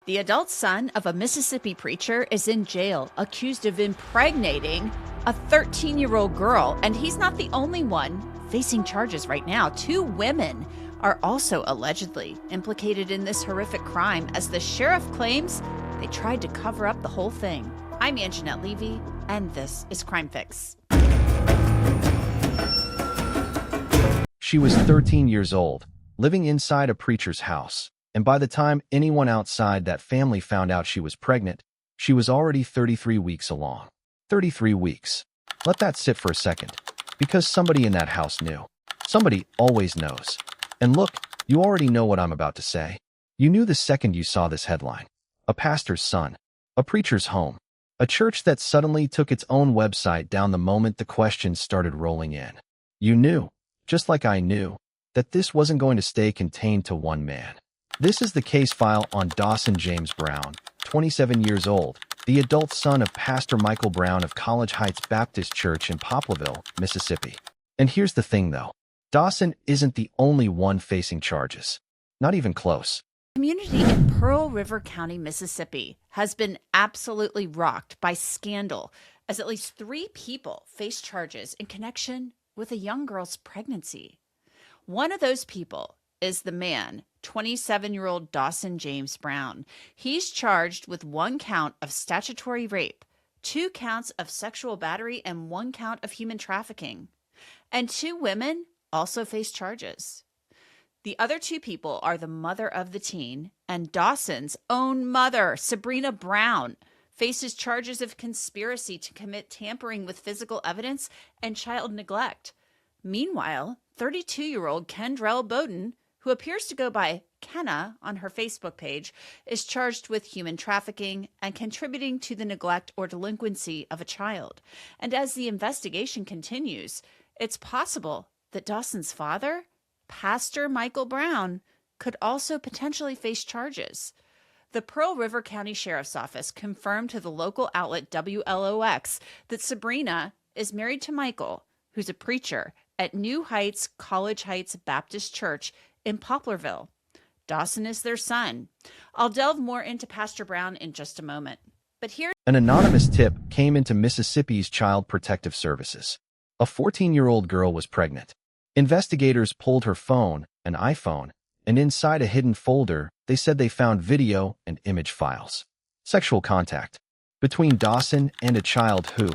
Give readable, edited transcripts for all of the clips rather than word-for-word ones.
The adult son of a Mississippi preacher is in jail, accused of impregnating a 13-year-old girl, and he's not the only one facing charges right now. 2 women are also allegedly implicated in this horrific crime, as the sheriff claims they tried to cover up the whole thing. I'm Anjanette Levy, and this is Crime Fix. She was 13 years old, living inside a preacher's house. And by the time anyone outside that family found out she was pregnant, she was already 33 weeks along. 33 weeks. Let that sit for a second, because somebody in that house knew. Somebody always knows. And look, you already know what I'm about to say. You knew the second you saw this headline. A pastor's son. A preacher's home. A church that suddenly took its own website down the moment the questions started rolling in. You knew, just like I knew, that this wasn't going to stay contained to one man. This is the case file on Dawson James Brown, 27 years old, the adult son of Pastor Michael Brown of College Heights Baptist Church in Poplarville, Mississippi. And here's the thing, though. Dawson isn't the only one facing charges. Not even close. Community in Pearl River County, Mississippi, has been absolutely rocked by scandal, as at least 3 people face charges in connection with a young girl's pregnancy. One of those people is the man, 27-year-old Dawson James Brown. He's charged with 1 count of statutory rape, 2 counts of sexual battery, and 1 count of human trafficking. And 2 women also face charges. The other 2 people are the mother of the teen, and Dawson's own mother, Sabrina Brown, faces charges of conspiracy to commit tampering with physical evidence and child neglect. Meanwhile, 32-year-old Kendra Bowden, who appears to go by Kenna on her Facebook page, is charged with human trafficking and contributing to the neglect or delinquency of a child. And as the investigation continues, it's possible that Dawson's father, Pastor Michael Brown, could also potentially face charges. The Pearl River County Sheriff's Office confirmed to the local outlet WLOX that Sabrina is married to Michael, who's a preacher at New Heights College Heights Baptist Church in Poplarville. Dawson is their son. I'll delve more into Pastor Brown in just a moment. But here, an anonymous tip came into Mississippi's Child Protective Services. A 14-year-old girl was pregnant. Investigators pulled her phone, an iPhone, and inside a hidden folder, they said they found video and image files. Sexual contact between Dawson and a child who,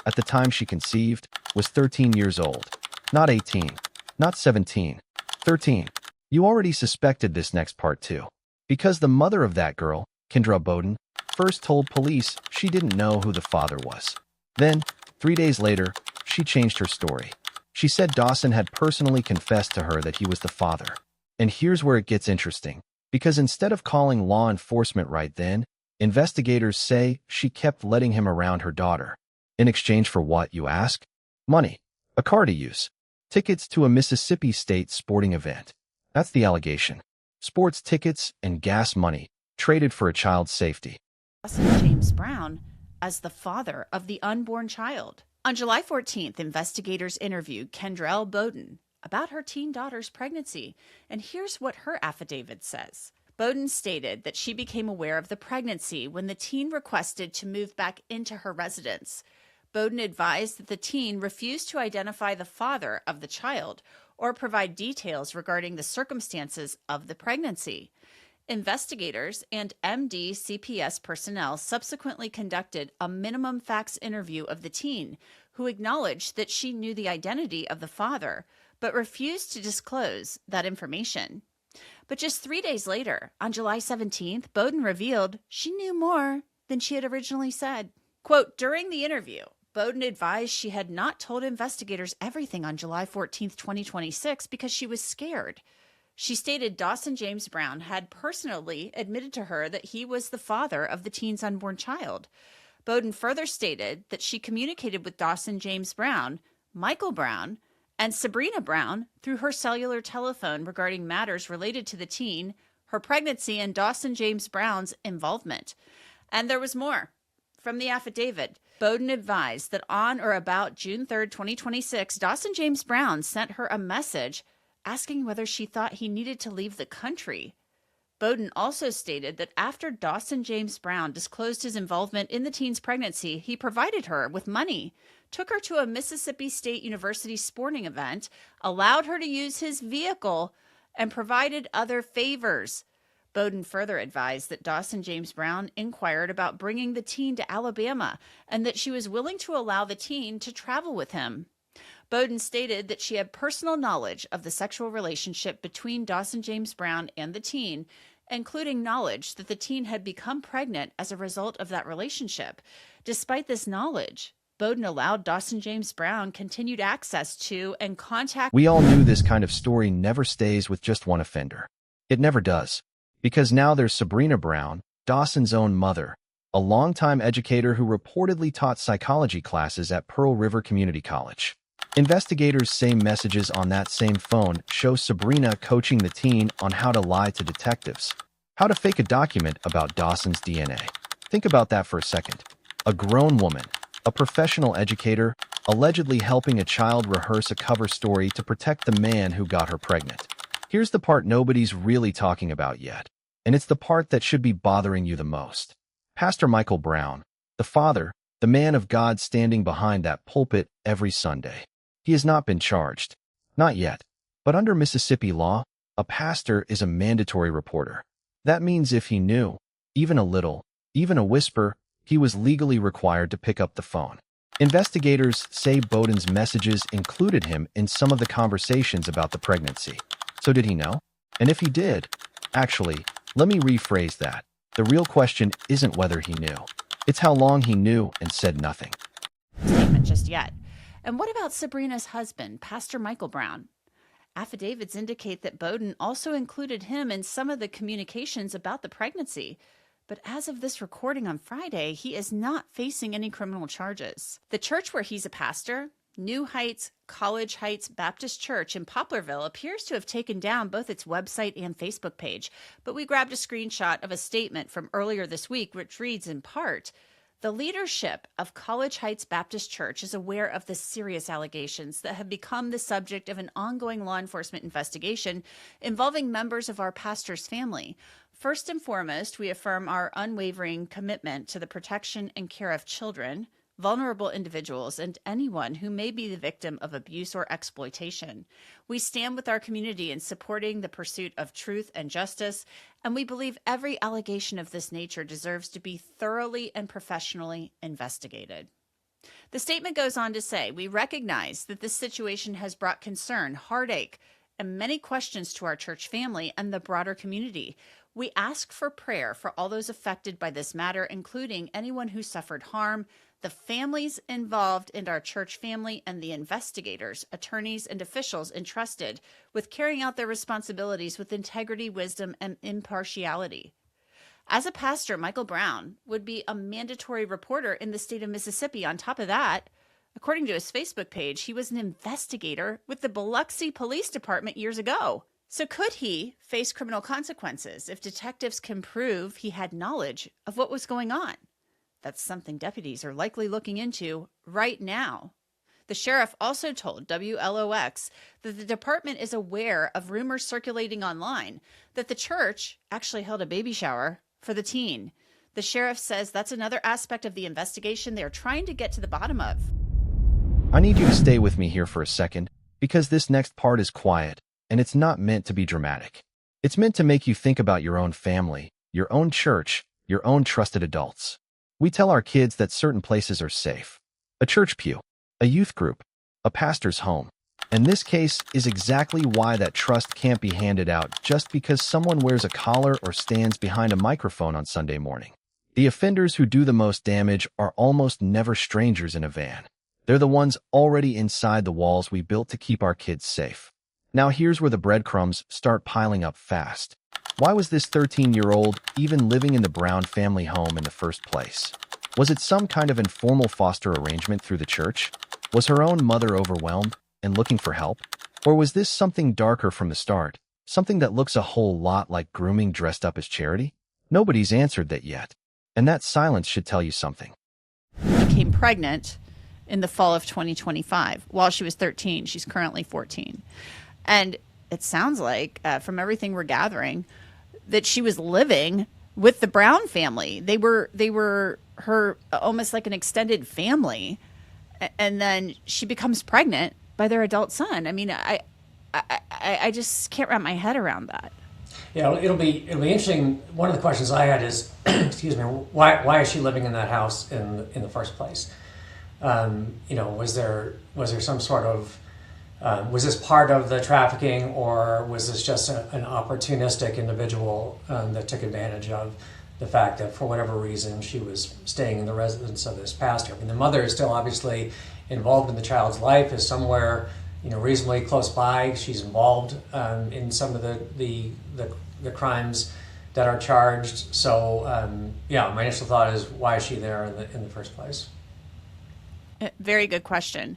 at the time she conceived, was 13 years old. Not 18, not 17, 13. You already suspected this next part too, because the mother of that girl, Kendra Bowden, first told police she didn't know who the father was. Then, 3 days later, she changed her story. She said Dawson had personally confessed to her that he was the father. And here's where it gets interesting, because instead of calling law enforcement right then, investigators say she kept letting him around her daughter. In exchange for what, you ask? Money, a car to use, tickets to a Mississippi State sporting event. That's the allegation. Sports tickets and gas money traded for a child's safety. Dawson James Brown as the father of the unborn child. On July 14th, investigators interviewed Kendra Bowden about her teen daughter's pregnancy, and here's what her affidavit says. Bowden stated that she became aware of the pregnancy when the teen requested to move back into her residence. Bowden advised that the teen refused to identify the father of the child or provide details regarding the circumstances of the pregnancy. Investigators and MD CPS personnel subsequently conducted a minimum facts interview of the teen, who acknowledged that she knew the identity of the father, but refused to disclose that information. But just 3 days later, on July 17th, Bowden revealed she knew more than she had originally said. Quote, during the interview, Bowden advised she had not told investigators everything on July 14th, 2026 because she was scared. She stated Dawson James Brown had personally admitted to her that he was the father of the teen's unborn child. Bowden further stated that she communicated with Dawson James Brown, Michael Brown, and Sabrina Brown through her cellular telephone regarding matters related to the teen, her pregnancy, and Dawson James Brown's involvement. And there was more. From the affidavit, Bowden advised that on or about June 3, 2026, Dawson James Brown sent her a message asking whether she thought he needed to leave the country. Bowden also stated that after Dawson James Brown disclosed his involvement in the teen's pregnancy, he provided her with money, took her to a Mississippi State University sporting event, allowed her to use his vehicle, and provided other favors. Bowden further advised that Dawson James Brown inquired about bringing the teen to Alabama and that she was willing to allow the teen to travel with him. Bowden stated that she had personal knowledge of the sexual relationship between Dawson James Brown and the teen, including knowledge that the teen had become pregnant as a result of that relationship. Despite this knowledge, Bowden allowed Dawson James Brown continued access to and contact. We all knew this kind of story never stays with just one offender. It never does. Because now there's Sabrina Brown, Dawson's own mother, a longtime educator who reportedly taught psychology classes at Pearl River Community College. Investigators' say messages on that same phone show Sabrina coaching the teen on how to lie to detectives, how to fake a document about Dawson's DNA. Think about that for a second. A grown woman, a professional educator, allegedly helping a child rehearse a cover story to protect the man who got her pregnant. Here's the part nobody's really talking about yet, and it's the part that should be bothering you the most. Pastor Michael Brown, the father, the man of God standing behind that pulpit every Sunday. He has not been charged. Not yet. But under Mississippi law, a pastor is a mandatory reporter. That means if he knew, even a little, even a whisper, he was legally required to pick up the phone. Investigators say Bowden's messages included him in some of the conversations about the pregnancy. So did he know? And if he did, actually, let me rephrase that. The real question isn't whether he knew. It's how long he knew and said nothing. Statement just yet. And what about Sabrina's husband, Pastor Michael Brown? Affidavits indicate that Bowden also included him in some of the communications about the pregnancy. But as of this recording on Friday, he is not facing any criminal charges. The church where he's a pastor, New Heights College Heights Baptist Church in Poplarville, appears to have taken down both its website and Facebook page, but we grabbed a screenshot of a statement from earlier this week, which reads in part, "The leadership of College Heights Baptist Church is aware of the serious allegations that have become the subject of an ongoing law enforcement investigation involving members of our pastor's family. First and foremost, we affirm our unwavering commitment to the protection and care of children, vulnerable individuals, and anyone who may be the victim of abuse or exploitation. We stand with our community in supporting the pursuit of truth and justice, and we believe every allegation of this nature deserves to be thoroughly and professionally investigated." The statement goes on to say, "We recognize that this situation has brought concern, heartache, and many questions to our church family and the broader community. We ask for prayer for all those affected by this matter, including anyone who suffered harm, the families involved in our church family, and the investigators, attorneys, and officials entrusted with carrying out their responsibilities with integrity, wisdom, and impartiality." As a pastor, Michael Brown would be a mandatory reporter in the state of Mississippi. On top of that, according to his Facebook page, he was an investigator with the Biloxi Police Department years ago. So could he face criminal consequences if detectives can prove he had knowledge of what was going on? That's something deputies are likely looking into right now. The sheriff also told WLOX that the department is aware of rumors circulating online that the church actually held a baby shower for the teen. The sheriff says that's another aspect of the investigation they're trying to get to the bottom of. I need you to stay with me here for a second, because this next part is quiet, and it's not meant to be dramatic. It's meant to make you think about your own family, your own church, your own trusted adults. We tell our kids that certain places are safe. A church pew, a youth group, a pastor's home. And this case is exactly why that trust can't be handed out just because someone wears a collar or stands behind a microphone on Sunday morning. The offenders who do the most damage are almost never strangers in a van. They're the ones already inside the walls we built to keep our kids safe. Now here's where the breadcrumbs start piling up fast. Why was this 13-year-old even living in the Brown family home in the first place? Was it some kind of informal foster arrangement through the church? Was her own mother overwhelmed and looking for help? Or was this something darker from the start? Something that looks a whole lot like grooming dressed up as charity? Nobody's answered that yet. And that silence should tell you something. Became pregnant in the fall of 2025 while she was 13. She's currently 14. And it sounds like, from everything we're gathering, that she was living with the Brown family. They were her almost like an extended family, and then she becomes pregnant by their adult son. I mean, I just can't wrap my head around that. Yeah, it'll be interesting. One of the questions I had is, excuse me, why is she living in that house in the first place? Was there some sort of was this part of the trafficking, or was this just an opportunistic individual that took advantage of the fact that for whatever reason she was staying in the residence of this pastor? I mean, the mother is still obviously involved in the child's life, is somewhere reasonably close by. She's involved in some of the crimes that are charged. So my initial thought is, why is she there in the first place? Very good question.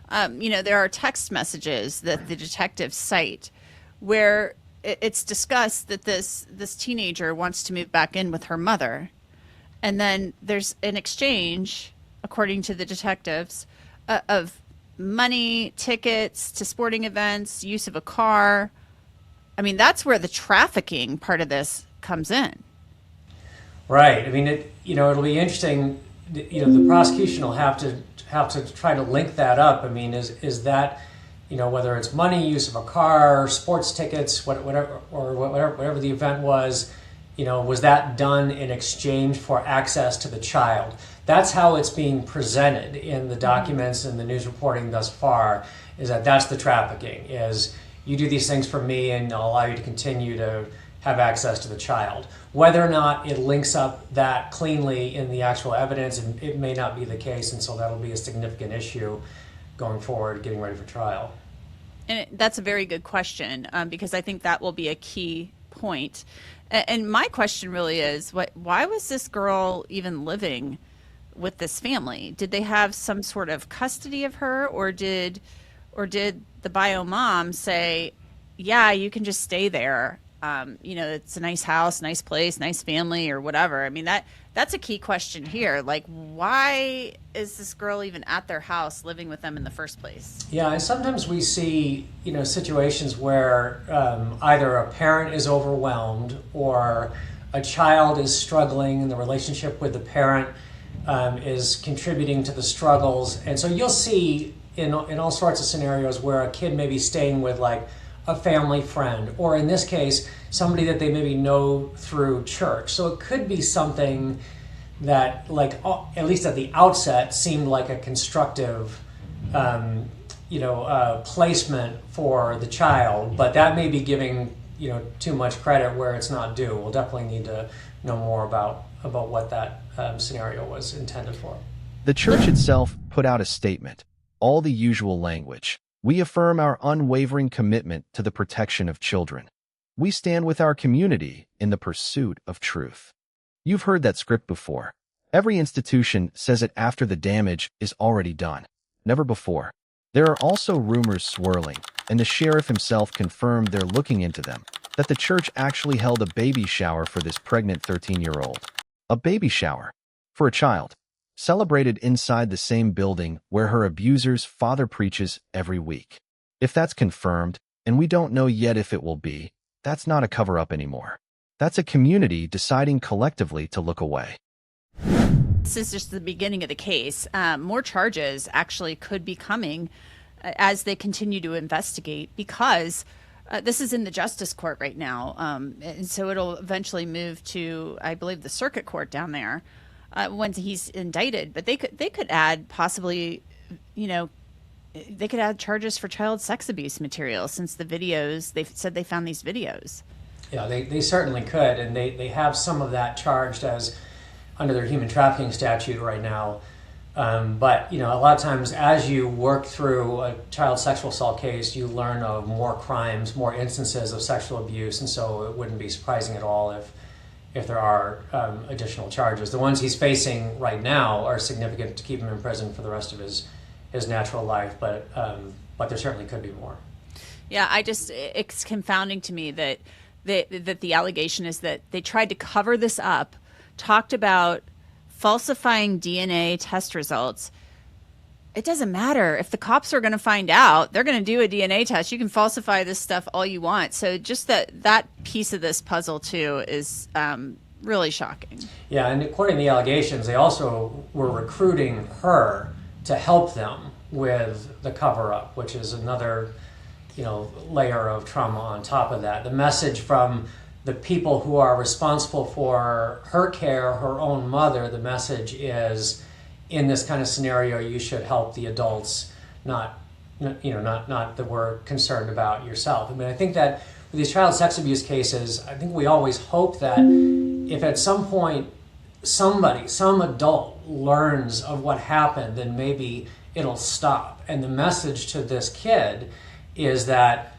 There are text messages that the detectives cite where it's discussed that this teenager wants to move back in with her mother. And then there's an exchange, according to the detectives, of money, tickets to sporting events, use of a car. I mean, that's where the trafficking part of this comes in. Right. I mean, it'll be interesting. The prosecution will have to try to link that up. I mean, is that, whether it's money, use of a car, sports tickets, whatever the event was that done in exchange for access to the child? That's how it's being presented in the documents and the news reporting thus far, is that's the trafficking, is you do these things for me and I'll allow you to continue to have access to the child. Whether or not it links up that cleanly in the actual evidence, and it may not be the case, and so that'll be a significant issue going forward, getting ready for trial. And that's a very good question, because I think that will be a key point. And my question really is, why was this girl even living with this family? Did they have some sort of custody of her, or did the bio mom say, yeah, you can just stay there? It's a nice house, nice place, nice family, or whatever. I mean, that's a key question here. Like, why is this girl even at their house living with them in the first place? Yeah, and sometimes we see, situations where either a parent is overwhelmed or a child is struggling, and the relationship with the parent is contributing to the struggles. And so you'll see in all sorts of scenarios where a kid may be staying with like a family friend, or in this case, somebody that they maybe know through church. So it could be something that, like, at least at the outset, seemed like a constructive, placement for the child, but that may be giving, too much credit where it's not due. We'll definitely need to know more about what that scenario was intended for. The church itself put out a statement, all the usual language. We affirm our unwavering commitment to the protection of children. We stand with our community in the pursuit of truth. You've heard that script before. Every institution says it after the damage is already done, never before. There are also rumors swirling, and the sheriff himself confirmed they're looking into them, that the church actually held a baby shower for this pregnant 13-year-old. A baby shower for a child, celebrated inside the same building where her abuser's father preaches every week. If that's confirmed, and we don't know yet if it will be, that's not a cover-up anymore. That's a community deciding collectively to look away. This is just the beginning of the case. More charges actually could be coming as they continue to investigate, because this is in the justice court right now. And so it'll eventually move to, I believe, the circuit court down there when he's indicted. But they could add possibly, they could add charges for child sex abuse material, since the videos, they've said they found these videos. Yeah, they certainly could. And they have some of that charged as under their human trafficking statute right now. But a lot of times as you work through a child sexual assault case, you learn of more crimes, more instances of sexual abuse. And so it wouldn't be surprising at all if there are additional charges. The ones he's facing right now are significant to keep him in prison for the rest of his natural life, but there certainly could be more. Yeah, it's confounding to me that the allegation is that they tried to cover this up, talked about falsifying DNA test results, It doesn't matter. If the cops are going to find out, they're going to do a DNA test. You can falsify this stuff all you want. So just that piece of this puzzle, too, is really shocking. Yeah, and according to the allegations, they also were recruiting her to help them with the cover-up, which is another, layer of trauma on top of that. The message from the people who are responsible for her care, her own mother, the message is, in this kind of scenario, you should help the adults, not that we're concerned about yourself. I mean, I think that with these child sex abuse cases, I think we always hope that if at some point some adult learns of what happened, then maybe it'll stop. And the message to this kid is that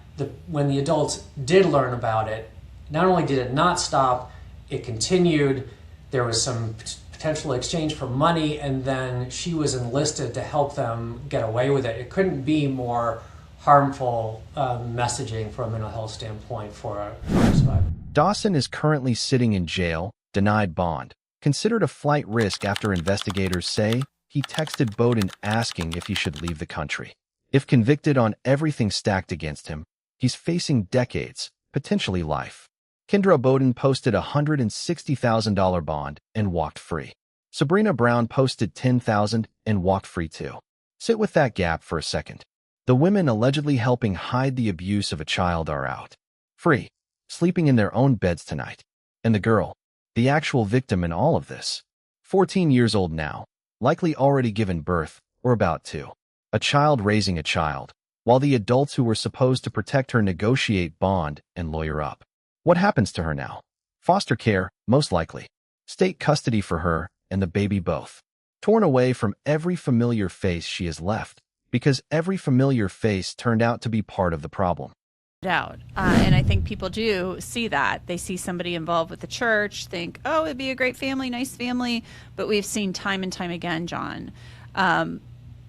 when the adults did learn about it, not only did it not stop, it continued. There was some potential exchange for money, and then she was enlisted to help them get away with it. It couldn't be more harmful messaging from a mental health standpoint for a survivor. Dawson is currently sitting in jail, denied bond, considered a flight risk after investigators say he texted Bowden asking if he should leave the country. If convicted on everything stacked against him, he's facing decades, potentially life. Kendra Bowden posted a $160,000 bond and walked free. Sabrina Brown posted $10,000 and walked free too. Sit with that gap for a second. The women allegedly helping hide the abuse of a child are out, free, sleeping in their own beds tonight. And the girl, the actual victim in all of this, 14 years old now, likely already given birth or about to. A child raising a child, while the adults who were supposed to protect her negotiate bond and lawyer up. What happens to her now? Foster care, most likely. State custody for her and the baby both. Torn away from every familiar face she has left, because every familiar face turned out to be part of the problem. Doubt. And I think people do see that. They see somebody involved with the church, think, oh, it'd be a great family, nice family. But we've seen time and time again, John,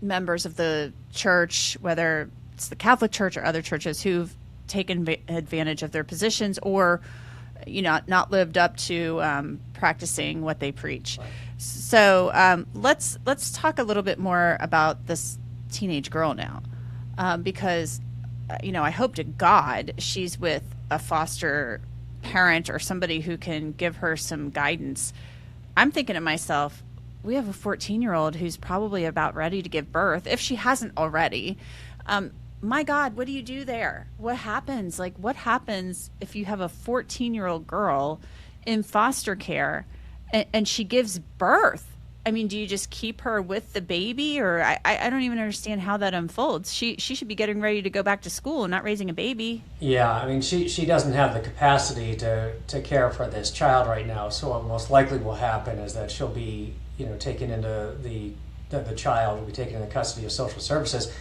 members of the church, whether it's the Catholic Church or other churches, who've taken advantage of their positions or, not lived up to practicing what they preach. Right. So let's talk a little bit more about this teenage girl now, because I hope to God she's with a foster parent or somebody who can give her some guidance. I'm thinking to myself, we have a 14-year-old who's probably about ready to give birth, if she hasn't already. My God, what do you do there? What happens? What happens if you have a 14-year-old girl in foster care and she gives birth? I mean, do you just keep her with the baby? Or I don't even understand how that unfolds. She should be getting ready to go back to school and not raising a baby. Yeah, I mean, she doesn't have the capacity to care for this child right now. So what most likely will happen is that she'll be, taken into the child will be taken into custody of social services.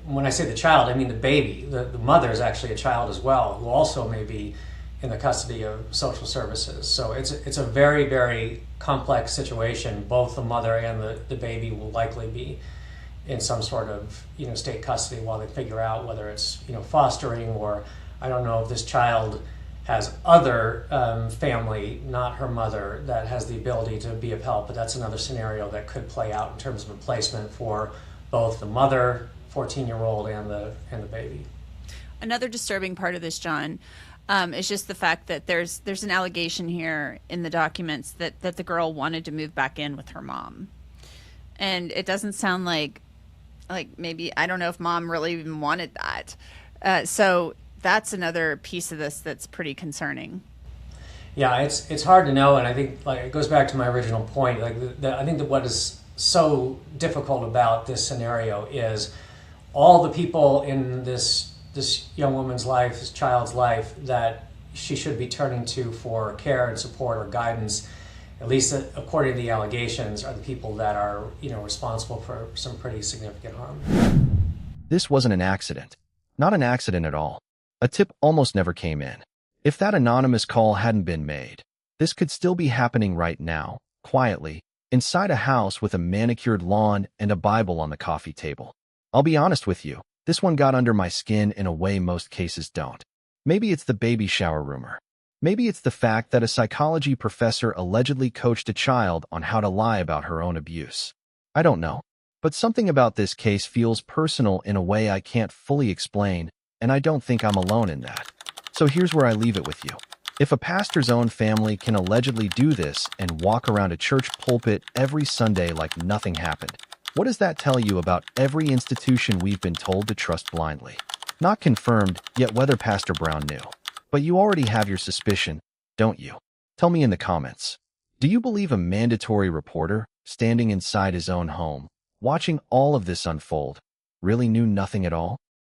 When I say the child, I mean the baby. The mother is actually a child as well, who also may be in the custody of social services. So it's a very, very complex situation. Both the mother and the baby will likely be in some sort of state custody while they figure out whether it's fostering, or I don't know if this child has other family, not her mother, that has the ability to be of help. But that's another scenario that could play out in terms of a placement for both the mother, 14-year-old, and the baby. Another disturbing part of this, John, is just the fact that there's an allegation here in the documents that the girl wanted to move back in with her mom. And it doesn't sound like maybe, I don't know if mom really even wanted that. So that's another piece of this that's pretty concerning. Yeah, it's hard to know, and I think it goes back to my original point. I think that what is so difficult about this scenario is all the people in this young woman's life, this child's life, that she should be turning to for care and support or guidance, at least according to the allegations, are the people that are responsible for some pretty significant harm. This wasn't an accident. Not an accident at all. A tip almost never came in. If that anonymous call hadn't been made, this could still be happening right now, quietly, inside a house with a manicured lawn and a Bible on the coffee table. I'll be honest with you, this one got under my skin in a way most cases don't. Maybe it's the baby shower rumor. Maybe it's the fact that a psychology professor allegedly coached a child on how to lie about her own abuse. I don't know. But something about this case feels personal in a way I can't fully explain, and I don't think I'm alone in that. So here's where I leave it with you. If a pastor's own family can allegedly do this and walk around a church pulpit every Sunday like nothing happened, what does that tell you about every institution we've been told to trust blindly? Not confirmed yet whether Pastor Brown knew. But you already have your suspicion, don't you? Tell me in the comments. Do you believe a mandatory reporter, standing inside his own home, watching all of this unfold, really knew nothing at all?